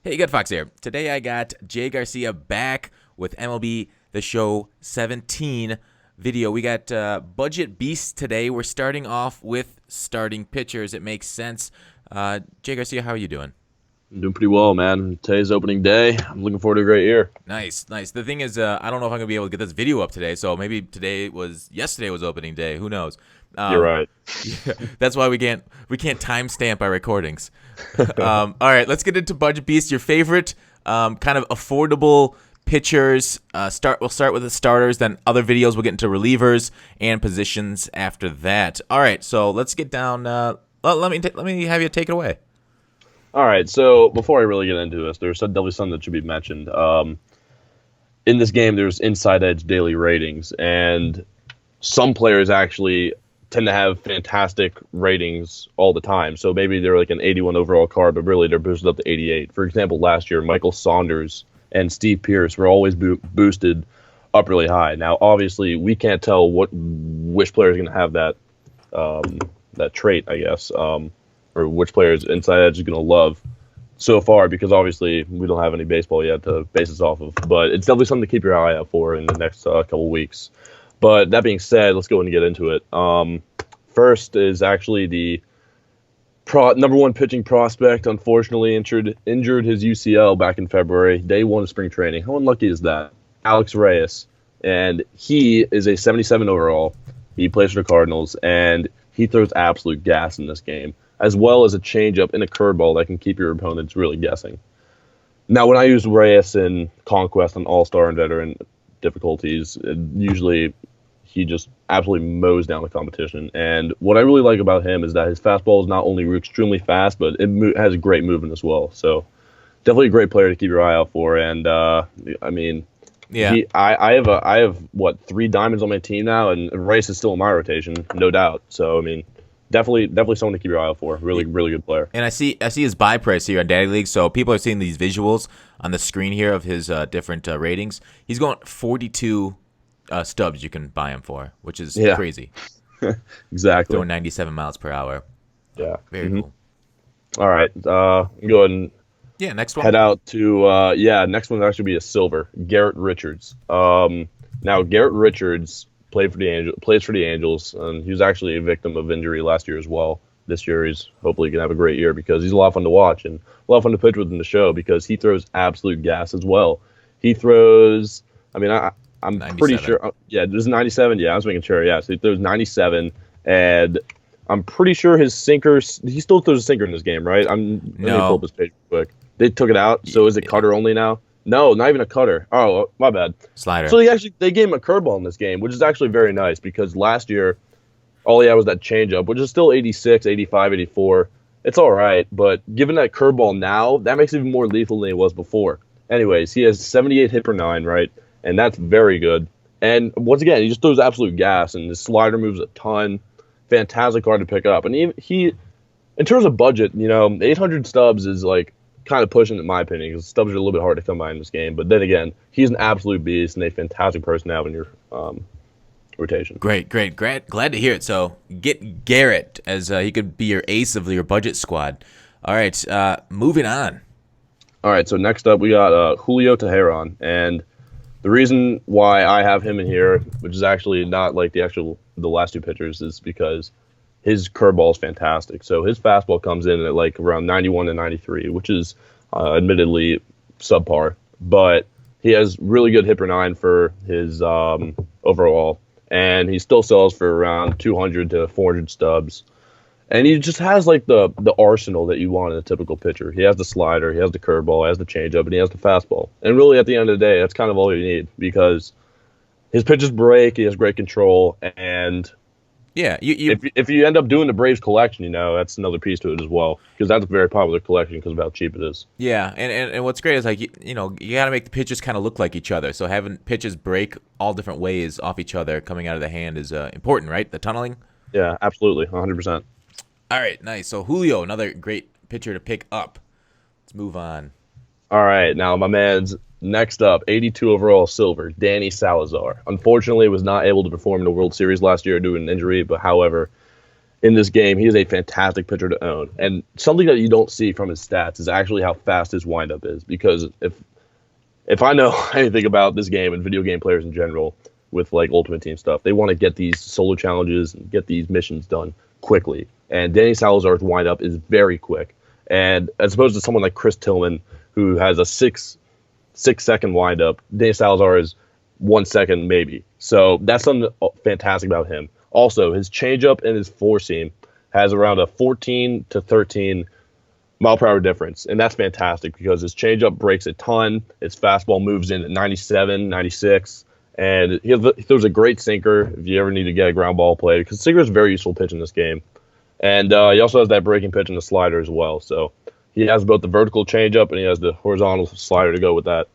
Hey, good Fox here. Today I got JGarcia back with MLB The Show 17 video. We got Budget Beasts today. We're starting off with starting pitchers. It makes sense. JGarcia, how are you doing? I'm doing pretty well, man. Today's opening day. I'm looking forward to a great year. Nice, nice. The thing is, I don't know if I'm gonna be able to get this video up today. So maybe yesterday was opening day. Who knows? You're right. Yeah, that's why we can't timestamp our recordings. All right, let's get into Budget Beast. Your favorite kind of affordable pitchers. We'll start with the starters. Then other videos we'll get into relievers and positions after that. All right, so let's get down. Let me have you take it away. All right, so before I really get into this, there's definitely something that should be mentioned. In this game, there's Inside Edge daily ratings, and some players actually tend to have fantastic ratings all the time. So maybe they're like an 81 overall card, but really they're boosted up to 88. For example, last year, Michael Saunders and Steve Pearce were always boosted up really high. Now, obviously, we can't tell which player is going to have that trait, I guess, or which players Inside Edge is going to love so far, because obviously we don't have any baseball yet to base this off of. But it's definitely something to keep your eye out for in the next couple weeks. But that being said, let's go ahead and get into it. First is actually the number one pitching prospect. Unfortunately, injured his UCL back in February, day one of spring training. How unlucky is that? Alex Reyes, and he is a 77 overall. He plays for the Cardinals, and he throws absolute gas in this game, as well as a changeup and a curveball that can keep your opponents really guessing. Now, when I use Reyes in Conquest on All-Star and Veteran difficulties, usually he just absolutely mows down the competition. And what I really like about him is that his fastball is not only extremely fast, but it has great movement as well. So definitely a great player to keep your eye out for. And I mean, Yeah. I have what, 3 diamonds on my team now, and Reyes is still in my rotation, no doubt. So I mean, definitely someone to keep your eye out for. Really good player. And I see his buy price here on Daddy League. So people are seeing these visuals on the screen here of his different ratings. He's going 42 stubs you can buy him for, which is crazy. Exactly. Throwing 97 miles per hour. Yeah. Very cool. All right. Go ahead and Next one. head out to next one will actually be a silver. Garrett Richards. Now Garrett Richards plays for the Angels, and he was actually a victim of injury last year as well. This year he's hopefully gonna have a great year because he's a lot of fun to watch and a lot of fun to pitch with in the show because he throws absolute gas as well. He throws. I mean, I'm 97. pretty sure. Yeah, this is 97. Yeah, I was making sure. Yeah, so he throws 97, and I'm pretty sure his sinker. He still throws a sinker in this game, right? Let me pull up his page real quick. They took it out, so is it cutter only now? No, not even a cutter. Oh, my bad. Slider. So they gave him a curveball in this game, which is actually very nice because last year all he had was that changeup, which is still 86, 85, 84. It's all right, but given that curveball now, that makes it even more lethal than it was before. Anyways, he has 78 hit per 9, right? And that's very good. And once again, he just throws absolute gas, and his slider moves a ton. Fantastic card to pick up. And he in terms of budget, 800 stubs is like kind of pushing it in my opinion because stubs are a little bit hard to come by in this game. But then again, he's an absolute beast and a fantastic person to have in your rotation. Great. Glad to hear it. So get Garrett as he could be your ace of your budget squad. All right, moving on. All right, so next up we got Julio-Hey Ron, and the reason why I have him in here, which is actually not like the last 2 pitchers, is because his curveball is fantastic. So his fastball comes in at like around 91 to 93, which is admittedly subpar, but he has really good hit per 9 for his overall, and he still sells for around 200 to 400 stubs. And he just has like the arsenal that you want in a typical pitcher. He has the slider, he has the curveball, he has the changeup, and he has the fastball. And really, at the end of the day, that's kind of all you need because his pitches break, he has great control, and Yeah, if you end up doing the Braves collection, that's another piece to it as well because that's a very popular collection because of how cheap it is. Yeah, and what's great is like you got to make the pitches kind of look like each other. So having pitches break all different ways off each other coming out of the hand is important, right? The tunneling. Yeah, absolutely, 100%. All right, nice. So Julio, another great pitcher to pick up. Let's move on. All right, now my man's next up, 82 overall silver, Danny Salazar. Unfortunately, was not able to perform in the World Series last year due to an injury, but however, in this game, he is a fantastic pitcher to own. And something that you don't see from his stats is actually how fast his windup is. Because if I know anything about this game and video game players in general with like Ultimate Team stuff, they want to get these solo challenges and get these missions done quickly. And Danny Salazar's windup is very quick. And as opposed to someone like Chris Tillman, who has a 6-second windup, Danny Salazar is 1 second maybe. So that's something fantastic about him. Also, his changeup and his four seam has around a 14 to 13 mile per hour difference. And that's fantastic because his changeup breaks a ton. His fastball moves in at 97, 96. And he throws a great sinker if you ever need to get a ground ball play, because sinker is a very useful pitch in this game. And he also has that breaking pitch and the slider as well. So he has both the vertical changeup and he has the horizontal slider to go with that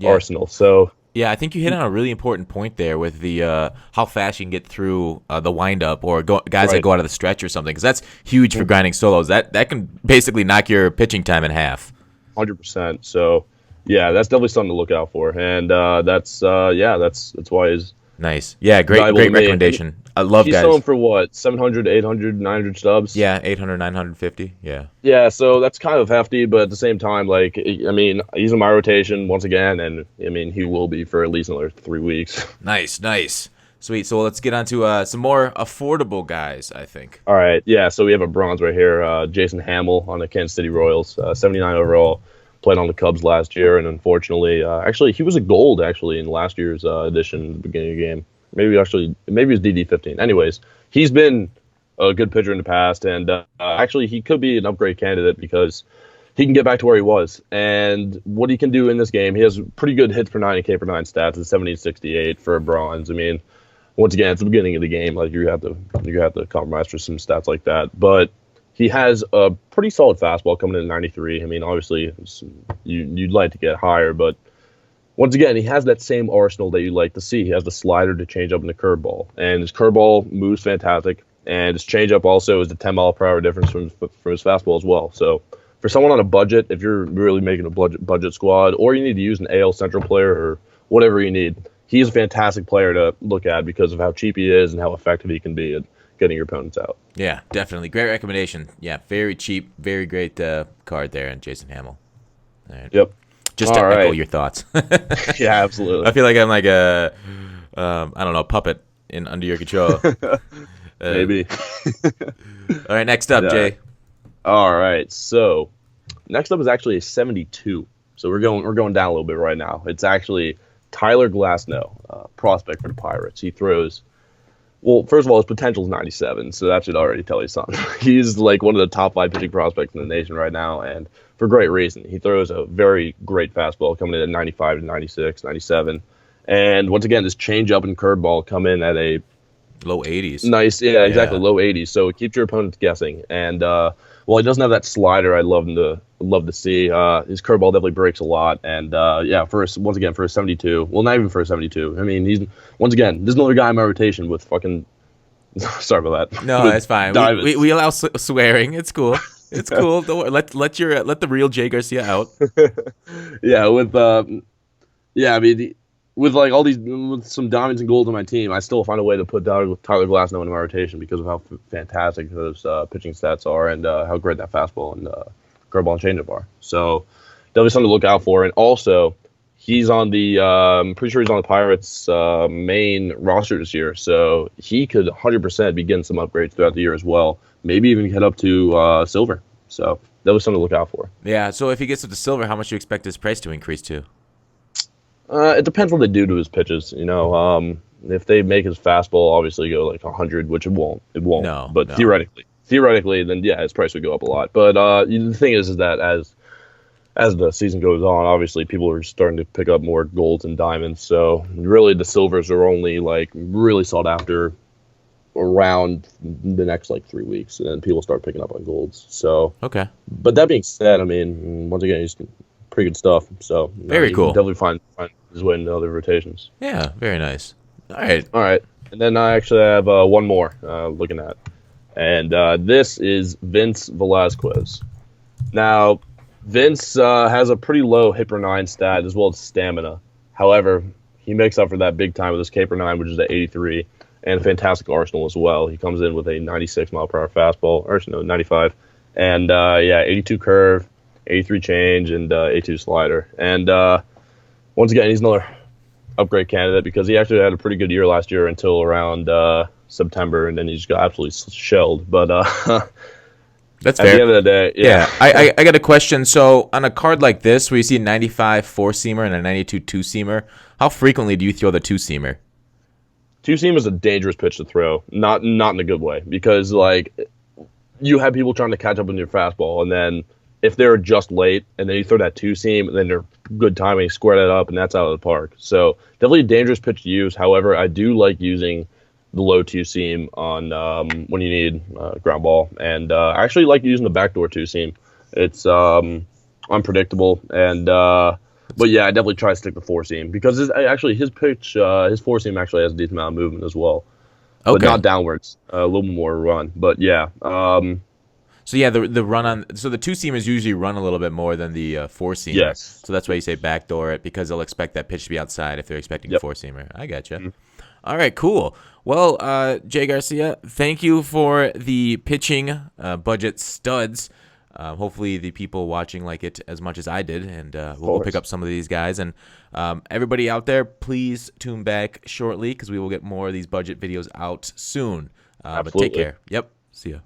arsenal. So yeah, I think you hit on a really important point there with the how fast you can get through the windup or guys that go out of the stretch or something, because that's huge for grinding solos. That can basically knock your pitching time in half. 100%. So yeah, that's definitely something to look out for, and that's why he's nice. Yeah, great recommendation. I love he's guys. He's selling for what, 700, 800, 900 stubs? Yeah, 800, 950. Yeah. Yeah, so that's kind of hefty, but at the same time, like, I mean, he's in my rotation once again, and I mean, he will be for at least another 3 weeks. Nice. Sweet. So let's get on to some more affordable guys, I think. All right. Yeah, so we have a bronze right here, Jason Hammel on the Kansas City Royals, 79 overall. Played on the Cubs last year, and unfortunately, actually, he was a gold actually in last year's edition at the beginning of the game. Maybe it was DD15. Anyways, he's been a good pitcher in the past, and actually, he could be an upgrade candidate because he can get back to where he was. And what he can do in this game, he has pretty good hits per nine and K per nine stats at 70-68 for a bronze. I mean, once again, it's the beginning of the game. Like you have to compromise for some stats like that, but he has a pretty solid fastball coming in at 93. I mean, obviously, you'd like to get higher, but once again, he has that same arsenal that you like to see. He has the slider to change up in the curveball, and his curveball moves fantastic, and his changeup also is the 10 mile per hour difference from his fastball as well. So for someone on a budget, if you're really making a budget squad, or you need to use an AL Central player or whatever you need, he's a fantastic player to look at because of how cheap he is and how effective he can be at getting your opponents out. Yeah, definitely. Great recommendation. Yeah, very cheap, very great card there, and Jason Hammel. All right. Yep. Just to echo your thoughts. Yeah, absolutely. I feel like I'm like a, puppet under your control. Maybe. All right, next up, Jay. All right, so next up is actually a 72. So we're going down a little bit right now. It's actually Tyler Glasnow, prospect for the Pirates. He throws. Well, first of all, his potential is 97, so that should already tell you something. He's like one of the top 5 pitching prospects in the nation right now, and for great reason. He throws a very great fastball coming in at 95 to 96, 97. And once again, this changeup and curveball come in at a low 80s. Nice, yeah, exactly, low 80s. So it keeps your opponents guessing. And while he doesn't have that slider, I'd love to see. His curveball definitely breaks a lot. And for a 72. Well, not even for a 72. I mean, he's once again, there's another guy in my rotation with fucking. Sorry about that. No, that's fine. We allow swearing. It's cool. It's cool. Let the real JGarcia out. Yeah, I mean, with like all these, with some diamonds and gold on my team, I still find a way to put Tyler Glasnow in my rotation because of how fantastic those pitching stats are and how great that fastball and curveball and changeup are. So definitely something to look out for. And also, he's on the, I'm pretty sure he's on the Pirates' main roster this year, so he could 100% be getting some upgrades throughout the year as well. Maybe even get up to silver. So that was something to look out for. Yeah. So if he gets up to silver, how much do you expect his price to increase to? It depends what they do to his pitches. You know, if they make his fastball obviously go like 100, which it won't. No. But theoretically, then yeah, his price would go up a lot. But the thing is that as the season goes on, obviously people are starting to pick up more golds and diamonds. So really, the silvers are only like really sought after around the next like 3 weeks, and then people start picking up on golds. So okay. But that being said, I mean, once again, he's pretty good stuff. So very cool. Definitely find his way into other rotations. Yeah, very nice. All right. And then I actually have one more looking at, and this is Vince Velazquez. Now, Vince has a pretty low hit per nine stat as well as stamina. However, he makes up for that big time with his K per nine, which is at 83. and a fantastic arsenal as well. He comes in with a 96 mile per hour fastball, or no, 95, and 82 curve, 83 change, and 82 slider. And once again, he's another upgrade candidate because he actually had a pretty good year last year until around September, and then he just got absolutely shelled. But that's at fair. the end of the day, yeah. I got a question. So on a card like this, where you see a 95 4-seamer and a 92 2-seamer, how frequently do you throw the 2-seamer? Two-seam is a dangerous pitch to throw, not in a good way, because like you have people trying to catch up on your fastball, and then if they're just late, and then you throw that two-seam, and then they're good timing, square that up, and that's out of the park. So definitely a dangerous pitch to use. However, I do like using the low two-seam on when you need ground ball, and I actually like using the backdoor two-seam. It's unpredictable, and but yeah, I definitely try to stick to 4-seam because his pitch, his 4-seam actually has a decent amount of movement as well, but not downwards, a little more run. But yeah. So yeah, the run on the 2-seamers usually run a little bit more than the 4-seamer. Yes. So that's why you say backdoor it, because they'll expect that pitch to be outside if they're expecting a 4-seamer. I gotcha. Mm-hmm. All right, cool. Well, JGarcia, thank you for the pitching budget studs. Hopefully the people watching like it as much as I did, and we'll pick up some of these guys. And everybody out there, please tune back shortly because we will get more of these budget videos out soon. But take care. Yep. See ya.